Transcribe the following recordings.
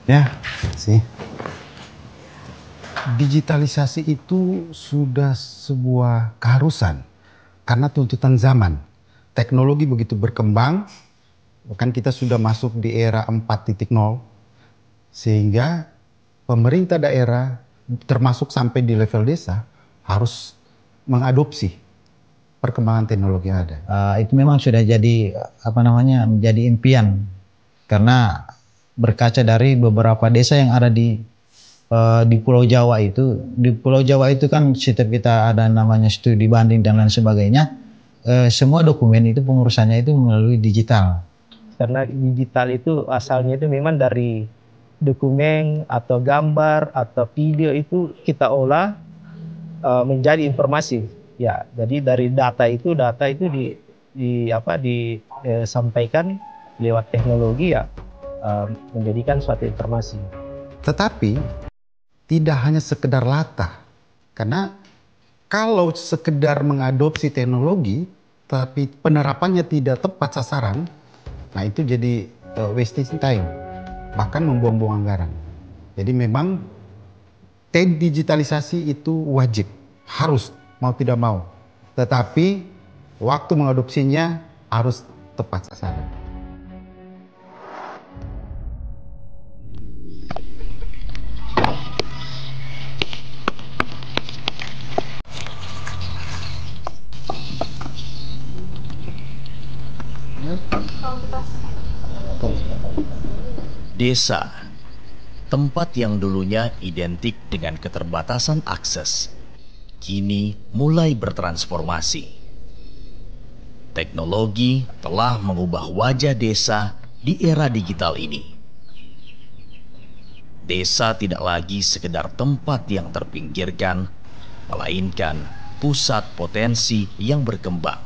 Ya, sih. Digitalisasi itu sudah sebuah keharusan karena tuntutan zaman. Teknologi begitu berkembang, bahkan kita sudah masuk di era 4.0, sehingga pemerintah daerah termasuk sampai di level desa harus mengadopsi perkembangan teknologi yang ada. Itu memang sudah jadi menjadi impian, karena berkaca dari beberapa desa yang ada di Pulau Jawa itu. Di Pulau Jawa itu kan setiap kita ada namanya studi banding dan lain sebagainya, semua dokumen itu pengurusannya itu melalui digital. Karena digital itu asalnya itu memang dari dokumen atau gambar atau video itu kita olah menjadi informasi. Ya, jadi dari data itu disampaikan lewat teknologi, ya menjadikan suatu informasi. Tetapi tidak hanya sekedar latah, karena kalau sekedar mengadopsi teknologi tapi penerapannya tidak tepat sasaran, nah itu jadi wasting time, bahkan membuang-buang anggaran. Jadi memang digitalisasi itu wajib, harus, mau tidak mau. Tetapi waktu mengadopsinya harus tepat sasaran. Desa, tempat yang dulunya identik dengan keterbatasan akses, kini mulai bertransformasi. Teknologi telah mengubah wajah desa di era digital ini. Desa tidak lagi sekedar tempat yang terpinggirkan, melainkan pusat potensi yang berkembang.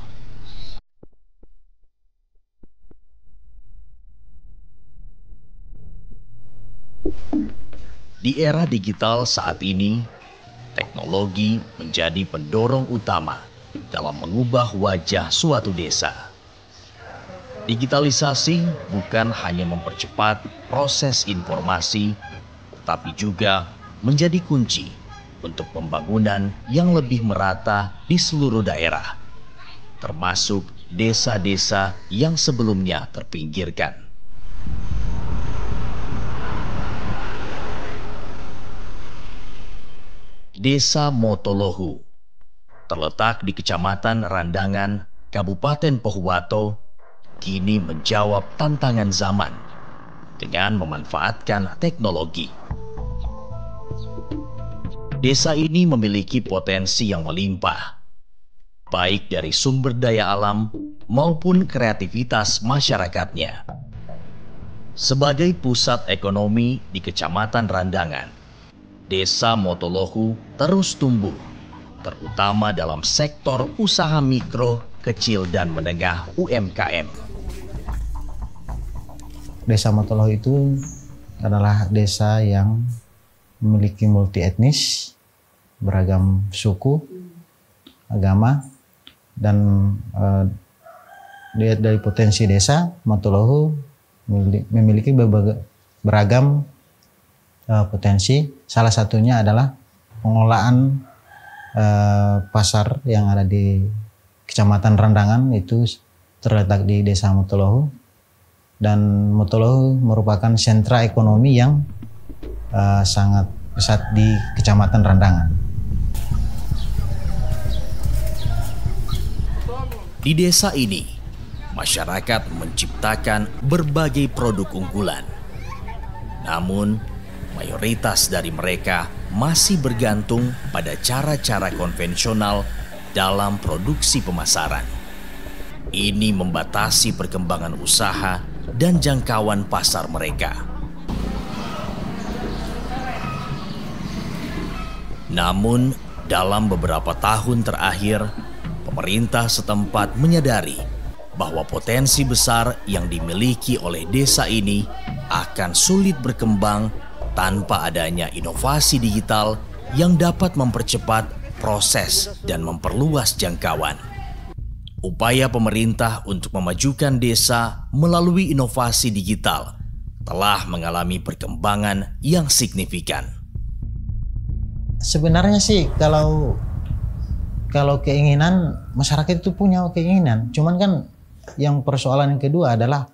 Di era digital saat ini, teknologi menjadi pendorong utama dalam mengubah wajah suatu desa. Digitalisasi bukan hanya mempercepat proses informasi, tetapi juga menjadi kunci untuk pembangunan yang lebih merata di seluruh daerah, termasuk desa-desa yang sebelumnya terpinggirkan. Desa Motolohu terletak di Kecamatan Randangan, Kabupaten Pohuwato, kini menjawab tantangan zaman dengan memanfaatkan teknologi. Desa ini memiliki potensi yang melimpah, baik dari sumber daya alam maupun kreativitas masyarakatnya. Sebagai pusat ekonomi di Kecamatan Randangan, Desa Motolohu terus tumbuh, terutama dalam sektor usaha mikro, kecil, dan menengah UMKM. Desa Motolohu itu adalah desa yang memiliki multi etnis, beragam suku, agama, dan dilihat dari potensi desa Motolohu memiliki beragam potensi. Salah satunya adalah pengolahan pasar yang ada di Kecamatan Randangan, itu terletak di Desa Motolohu, dan Motolohu merupakan sentra ekonomi yang sangat pesat di Kecamatan Randangan. Di desa ini, masyarakat menciptakan berbagai produk unggulan. Namun, mayoritas dari mereka masih bergantung pada cara-cara konvensional dalam produksi pemasaran. Ini membatasi perkembangan usaha dan jangkauan pasar mereka. Namun, dalam beberapa tahun terakhir, pemerintah setempat menyadari bahwa potensi besar yang dimiliki oleh desa ini akan sulit berkembang tanpa adanya inovasi digital yang dapat mempercepat proses dan memperluas jangkauan. Upaya pemerintah untuk memajukan desa melalui inovasi digital telah mengalami perkembangan yang signifikan. Sebenarnya sih kalau keinginan, masyarakat itu punya keinginan. Cuman kan yang persoalan yang kedua adalah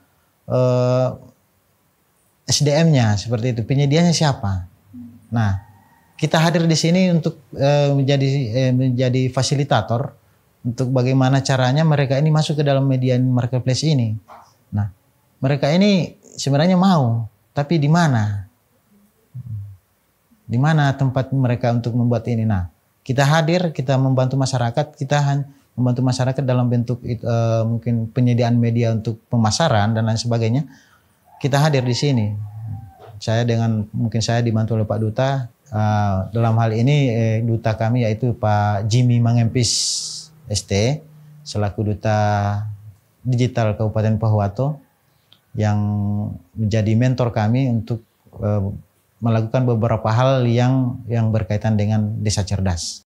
SDM-nya seperti itu, penyediaannya siapa. Nah, kita hadir di sini untuk menjadi fasilitator untuk bagaimana caranya mereka ini masuk ke dalam media marketplace ini. Nah, mereka ini sebenarnya mau, tapi di mana? Di mana tempat mereka untuk membuat ini? Nah, kita hadir, kita membantu masyarakat, membantu masyarakat dalam bentuk mungkin penyediaan media untuk pemasaran dan lain sebagainya. Kita hadir di sini. Mungkin saya dibantu oleh Pak Duta. Dalam hal ini duta kami yaitu Pak Jimmy Mangempis ST selaku Duta Digital Kabupaten Pahuato yang menjadi mentor kami untuk melakukan beberapa hal yang berkaitan dengan desa cerdas.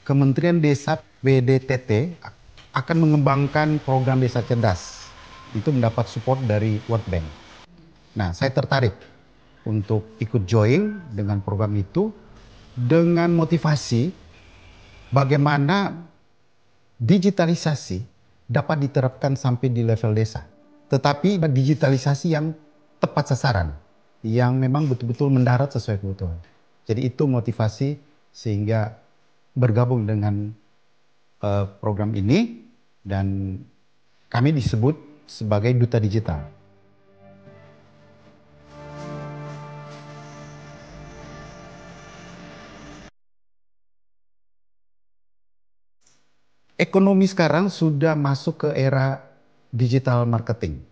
Kementerian Desa PDTT akan mengembangkan program Desa Cerdas. Itu mendapat support dari World Bank. Nah, saya tertarik untuk ikut join dengan program itu dengan motivasi bagaimana digitalisasi dapat diterapkan sampai di level desa. Tetapi digitalisasi yang tepat sasaran, yang memang betul-betul mendarat sesuai kebutuhan. Jadi itu motivasi sehingga bergabung dengan program ini dan kami disebut sebagai Duta Digital. Ekonomi sekarang sudah masuk ke era digital marketing.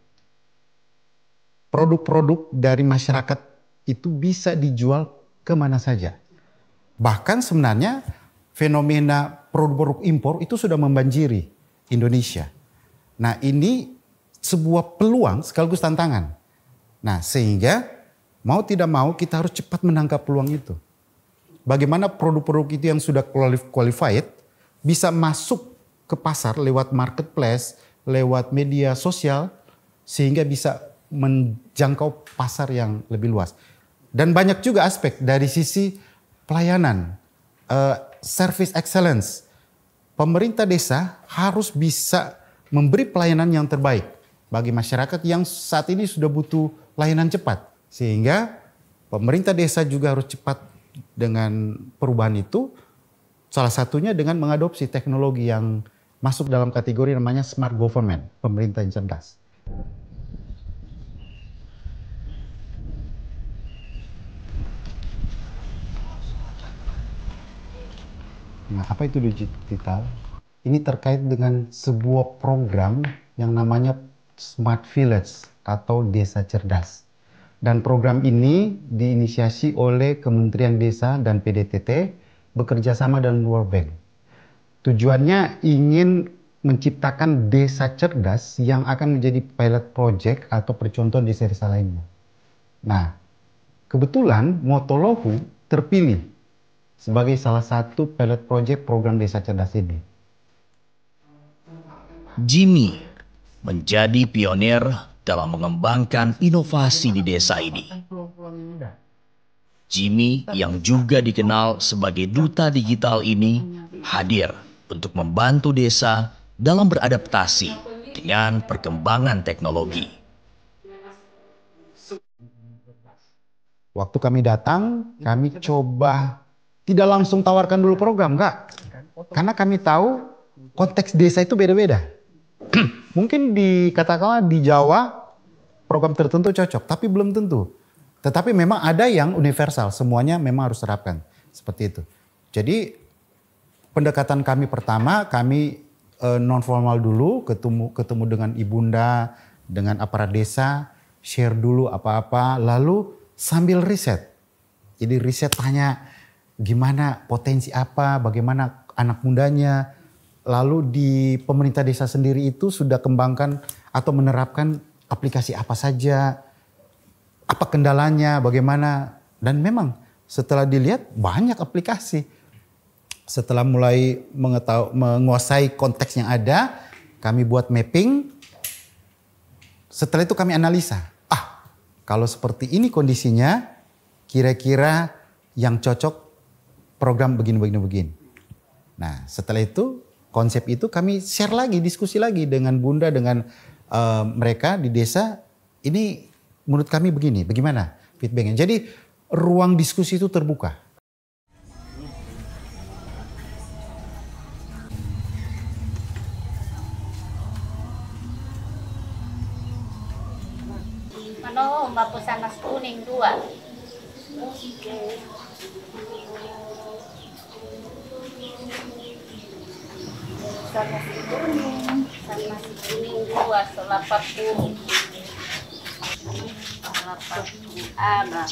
Produk-produk dari masyarakat itu bisa dijual kemana saja. Bahkan sebenarnya fenomena produk-produk impor itu sudah membanjiri Indonesia. Nah, ini sebuah peluang sekaligus tantangan. Nah, sehingga mau tidak mau kita harus cepat menangkap peluang itu. Bagaimana produk-produk itu yang sudah qualified bisa masuk ke pasar lewat marketplace, lewat media sosial, sehingga bisa menjangkau pasar yang lebih luas. Dan banyak juga aspek dari sisi pelayanan, service excellence. Pemerintah desa harus bisa memberi pelayanan yang terbaik bagi masyarakat yang saat ini sudah butuh layanan cepat. Sehingga pemerintah desa juga harus cepat dengan perubahan itu. Salah satunya dengan mengadopsi teknologi yang masuk dalam kategori namanya smart government, pemerintah yang cerdas. Nah, apa itu digital? Ini terkait dengan sebuah program yang namanya Smart Village atau Desa Cerdas. Dan program ini diinisiasi oleh Kementerian Desa dan PDTT bekerja sama dengan World Bank. Tujuannya ingin menciptakan desa cerdas yang akan menjadi pilot project atau percontohan desa-desa lainnya. Nah, kebetulan Motolohu terpilih sebagai salah satu pilot project program desa cerdas ini. Jimmy menjadi pionir dalam mengembangkan inovasi di desa ini. Jimmy yang juga dikenal sebagai duta digital ini hadir untuk membantu desa dalam beradaptasi dengan perkembangan teknologi. Waktu kami datang, kami coba tidak langsung tawarkan dulu program, enggak. Karena kami tahu konteks desa itu beda-beda. Mungkin katakanlah di Jawa program tertentu cocok, tapi belum tentu. Tetapi memang ada yang universal, semuanya memang harus terapkan. Seperti itu. Jadi pendekatan kami pertama, kami non formal dulu, ketemu dengan ibunda, dengan aparat desa, share dulu apa-apa, lalu sambil riset. Jadi riset tanya gimana potensi apa, bagaimana anak mudanya. Lalu di pemerintah desa sendiri itu sudah kembangkan atau menerapkan aplikasi apa saja, apa kendalanya, bagaimana. Dan memang setelah dilihat banyak aplikasi. Setelah mulai menguasai konteks yang ada, kami buat mapping. Setelah itu kami analisa. Kalau seperti ini kondisinya, kira-kira yang cocok program begini. Nah, setelah itu konsep itu kami share lagi, diskusi lagi dengan Bunda, dengan mereka di desa. Ini menurut kami begini, bagaimana feedbacknya. Jadi ruang diskusi itu terbuka. Mapusan nasi kuning 2. Nasi kuning 2, 80. Ada.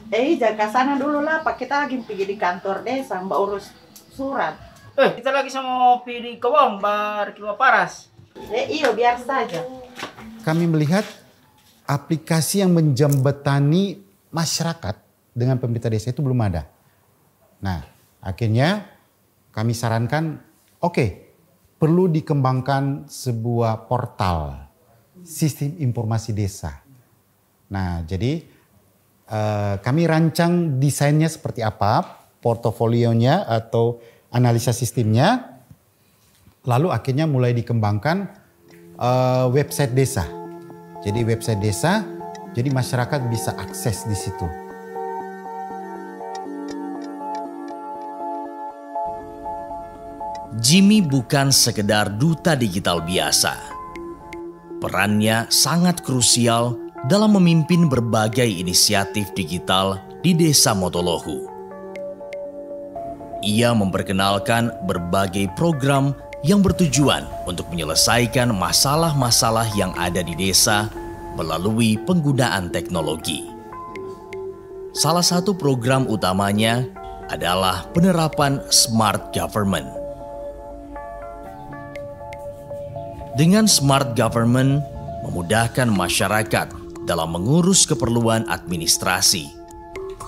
Jangan ke sana dulu lah, Pak. Kita lagi pergi di kantor desa, Mbak urus surat. Kita lagi sama pilih kewang bar Kilwa Paras. Iyo, biar saja. Kami melihat aplikasi yang menjembatani masyarakat dengan pemerintah desa itu belum ada. Nah, akhirnya kami sarankan, perlu dikembangkan sebuah portal sistem informasi desa. Nah, jadi kami rancang desainnya seperti apa, portofolionya atau analisa sistemnya. Lalu akhirnya mulai dikembangkan website desa. Jadi website desa, jadi masyarakat bisa akses di situ. Jimmy bukan sekedar duta digital biasa. Perannya sangat krusial dalam memimpin berbagai inisiatif digital di Desa Motolohu. Ia memperkenalkan berbagai program yang bertujuan untuk menyelesaikan masalah-masalah yang ada di desa melalui penggunaan teknologi. Salah satu program utamanya adalah penerapan Smart Government. Dengan Smart Government, memudahkan masyarakat dalam mengurus keperluan administrasi,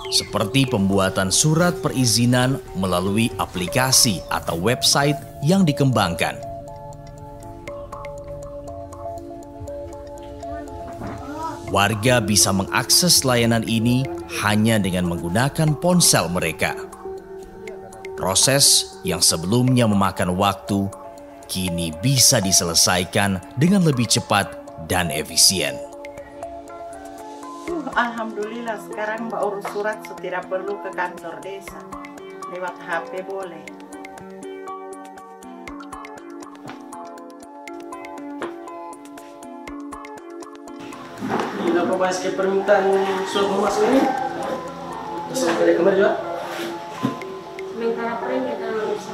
seperti pembuatan surat perizinan melalui aplikasi atau website yang dikembangkan. Warga bisa mengakses layanan ini hanya dengan menggunakan ponsel mereka. Proses yang sebelumnya memakan waktu, kini bisa diselesaikan dengan lebih cepat dan efisien. Alhamdulillah sekarang Mbak urus surat tidak perlu ke kantor desa. Lewat HP boleh. Bila bahas ke permintaan surat masuk ini, bisa balik kemarin juga. Sementara paling kita bisa.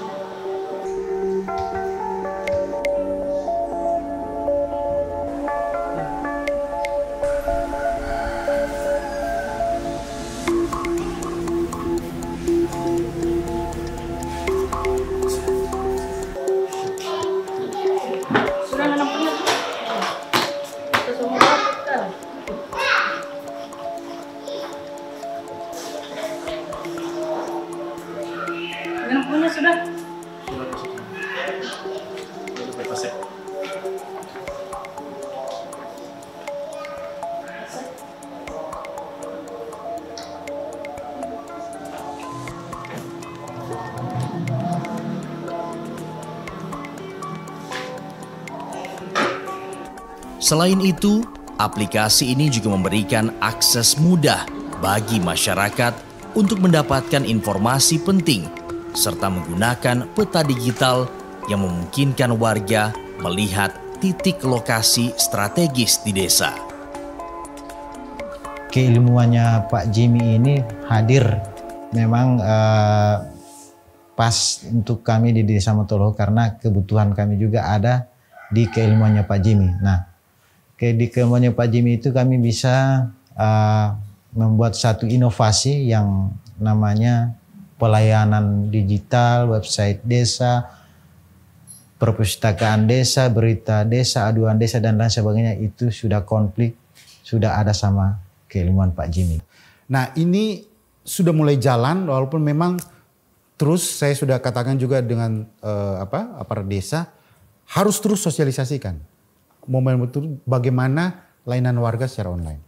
Selain itu, aplikasi ini juga memberikan akses mudah bagi masyarakat untuk mendapatkan informasi penting serta menggunakan peta digital yang memungkinkan warga melihat titik lokasi strategis di desa. Keilmuannya Pak Jimmy ini hadir memang pas untuk kami di Desa Motolohu karena kebutuhan kami juga ada di keilmuannya Pak Jimmy. Nah, di keilmuannya Pak Jimmy itu kami bisa membuat satu inovasi yang namanya pelayanan digital, website desa, perpustakaan desa, berita desa, aduan desa dan lain sebagainya itu sudah konflik, sudah ada sama keilmuan Pak Jimmy. Nah ini sudah mulai jalan walaupun memang terus saya sudah katakan juga dengan aparat desa harus terus sosialisasikan momen betul bagaimana layanan warga secara online.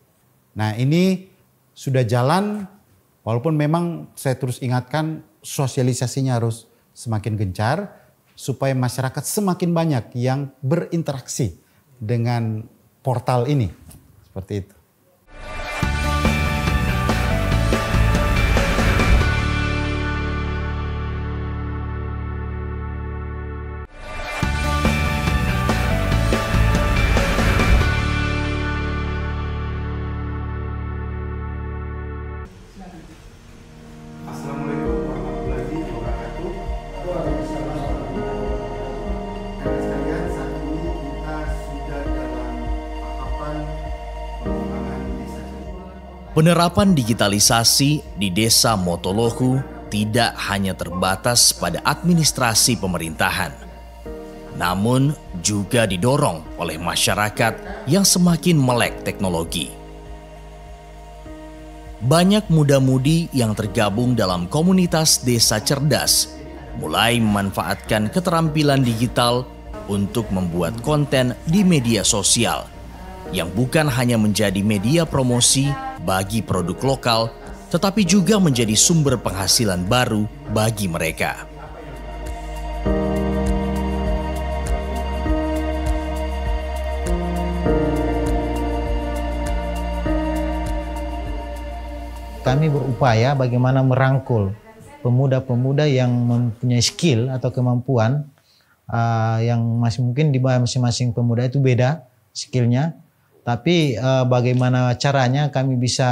Nah ini sudah jalan walaupun memang saya terus ingatkan sosialisasinya harus semakin gencar supaya masyarakat semakin banyak yang berinteraksi dengan portal ini. Seperti itu. Penerapan digitalisasi di Desa Motolohu tidak hanya terbatas pada administrasi pemerintahan, namun juga didorong oleh masyarakat yang semakin melek teknologi. Banyak muda-mudi yang tergabung dalam komunitas desa cerdas mulai memanfaatkan keterampilan digital untuk membuat konten di media sosial yang bukan hanya menjadi media promosi bagi produk lokal, tetapi juga menjadi sumber penghasilan baru bagi mereka. Kami berupaya bagaimana merangkul pemuda-pemuda yang mempunyai skill atau kemampuan yang mungkin di masing-masing pemuda itu beda skillnya. Tapi bagaimana caranya kami bisa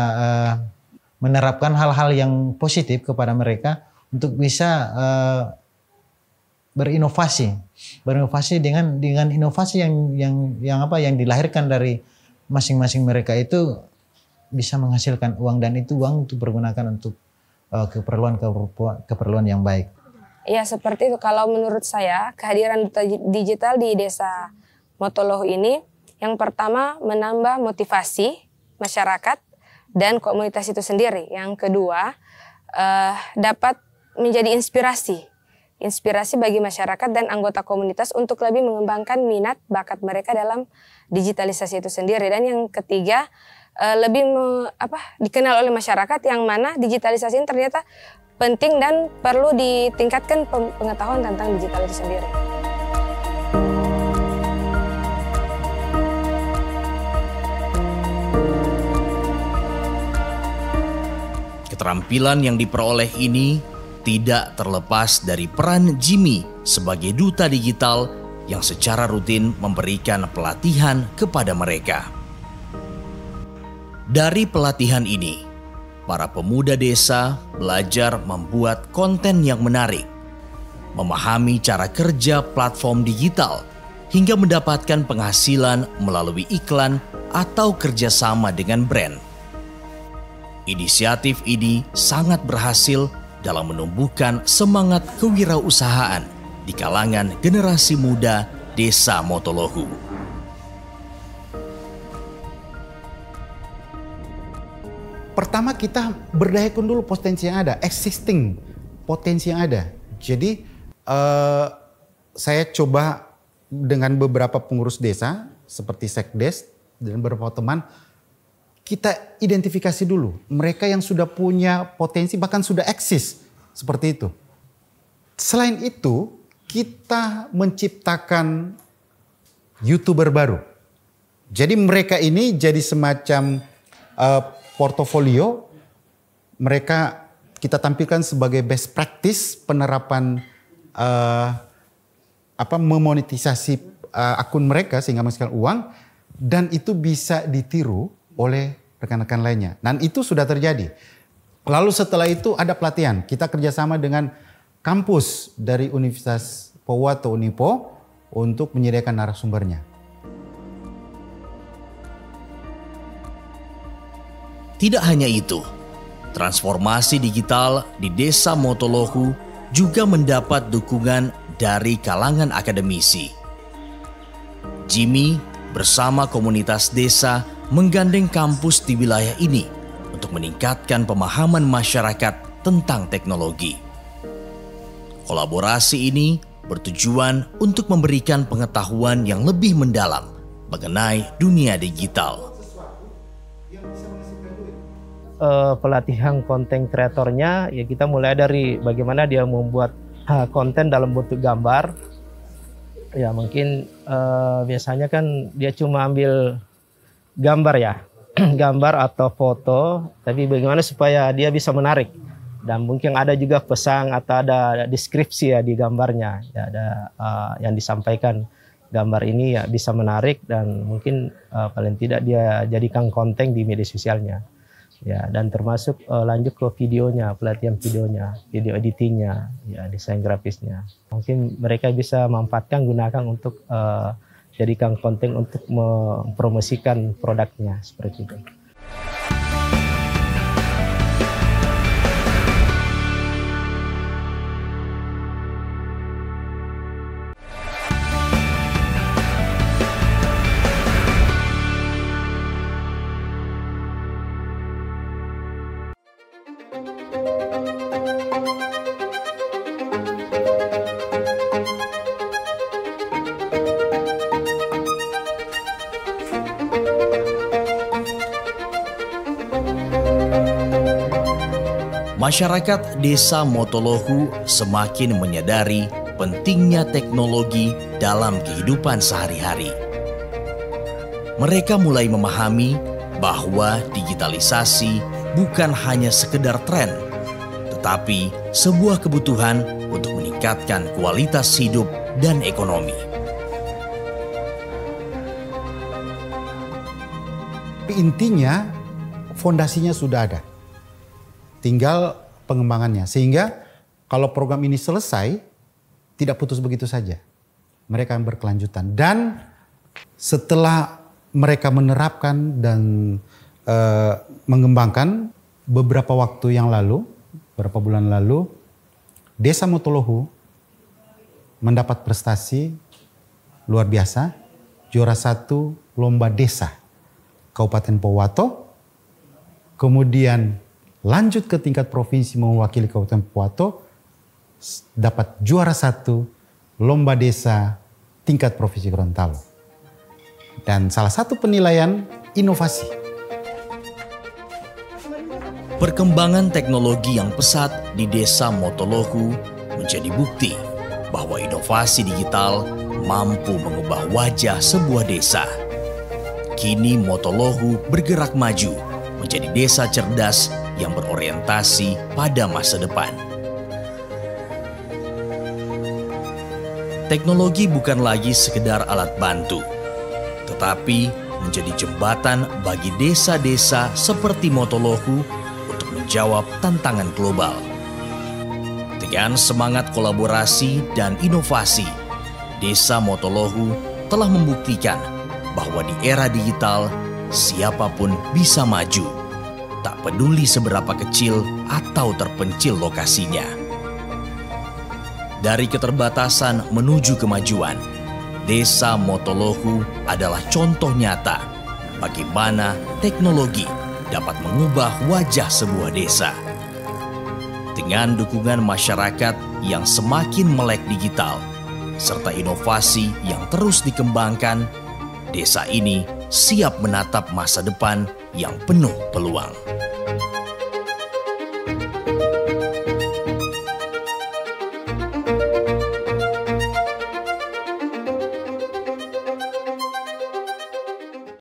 menerapkan hal-hal yang positif kepada mereka untuk bisa berinovasi dengan inovasi yang dilahirkan dari masing-masing mereka itu bisa menghasilkan uang dan itu uang itu bergunakan untuk keperluan yang baik. Ya seperti itu. Kalau menurut saya kehadiran duta digital di Desa Motolohu ini yang pertama menambah motivasi masyarakat dan komunitas itu sendiri. Yang kedua dapat menjadi inspirasi bagi masyarakat dan anggota komunitas untuk lebih mengembangkan minat bakat mereka dalam digitalisasi itu sendiri. Dan yang ketiga lebih dikenal oleh masyarakat yang mana digitalisasi ini ternyata penting dan perlu ditingkatkan pengetahuan tentang digital itu sendiri. Keterampilan yang diperoleh ini tidak terlepas dari peran Jimmy sebagai duta digital yang secara rutin memberikan pelatihan kepada mereka. Dari pelatihan ini, para pemuda desa belajar membuat konten yang menarik, memahami cara kerja platform digital, hingga mendapatkan penghasilan melalui iklan atau kerjasama dengan brand. Inisiatif ini sangat berhasil dalam menumbuhkan semangat kewirausahaan di kalangan generasi muda Desa Motolohu. Pertama kita berdayakan dulu potensi yang ada, existing potensi yang ada. Jadi saya coba dengan beberapa pengurus desa seperti Sekdes dan beberapa teman, kita identifikasi dulu mereka yang sudah punya potensi bahkan sudah eksis seperti itu. Selain itu kita menciptakan YouTuber baru. Jadi mereka ini jadi semacam portofolio, mereka kita tampilkan sebagai best practice penerapan memonetisasi akun mereka sehingga menghasilkan uang dan itu bisa ditiru oleh rekan-rekan lainnya. Dan itu sudah terjadi. Lalu setelah itu ada pelatihan. Kita kerjasama dengan kampus dari Universitas Papua atau Unipo untuk menyediakan narasumbernya. Tidak hanya itu, Transformasi digital di Desa Motolohu juga mendapat dukungan dari kalangan akademisi. Jimmy bersama komunitas desa menggandeng kampus di wilayah ini untuk meningkatkan pemahaman masyarakat tentang teknologi. Kolaborasi ini bertujuan untuk memberikan pengetahuan yang lebih mendalam mengenai dunia digital. Pelatihan konten kreatornya ya kita mulai dari bagaimana dia membuat konten dalam bentuk gambar. Ya mungkin biasanya kan dia cuma ambil gambar ya, gambar atau foto, tapi bagaimana supaya dia bisa menarik. Dan mungkin ada juga pesan atau ada deskripsi ya di gambarnya, ya ada yang disampaikan gambar ini ya bisa menarik dan mungkin paling tidak dia jadikan konten di media sosialnya. Ya, dan termasuk lanjut ke videonya, pelatihan videonya, video editingnya, ya desain grafisnya. Mungkin mereka bisa manfaatkan, gunakan untuk jadikan konten untuk mempromosikan produknya seperti itu. Masyarakat Desa Motolohu semakin menyadari pentingnya teknologi dalam kehidupan sehari-hari. Mereka mulai memahami bahwa digitalisasi bukan hanya sekedar tren, tetapi sebuah kebutuhan untuk meningkatkan kualitas hidup dan ekonomi. Intinya, fondasinya sudah ada. Tinggal pengembangannya. Sehingga kalau program ini selesai, tidak putus begitu saja. Mereka yang berkelanjutan. Dan setelah mereka menerapkan dan mengembangkan beberapa waktu yang lalu, beberapa bulan lalu, Desa Motolohu mendapat prestasi luar biasa, juara 1 lomba desa Kabupaten Powato, kemudian lanjut ke tingkat provinsi mewakili Kabupaten Powato, dapat juara 1 lomba desa tingkat provinsi Gorontalo. Dan salah satu penilaian inovasi. Perkembangan teknologi yang pesat di Desa Motolohu menjadi bukti bahwa inovasi digital mampu mengubah wajah sebuah desa. Kini Motolohu bergerak maju menjadi desa cerdas yang berorientasi pada masa depan. Teknologi bukan lagi sekedar alat bantu, tetapi menjadi jembatan bagi desa-desa seperti Motolohu untuk menjawab tantangan global. Dengan semangat kolaborasi dan inovasi, Desa Motolohu telah membuktikan bahwa di era digital siapapun bisa maju, tak peduli seberapa kecil atau terpencil lokasinya. Dari keterbatasan menuju kemajuan, Desa Motolohu adalah contoh nyata bagaimana teknologi dapat mengubah wajah sebuah desa. Dengan dukungan masyarakat yang semakin melek digital, serta inovasi yang terus dikembangkan, desa ini siap menatap masa depan yang penuh peluang.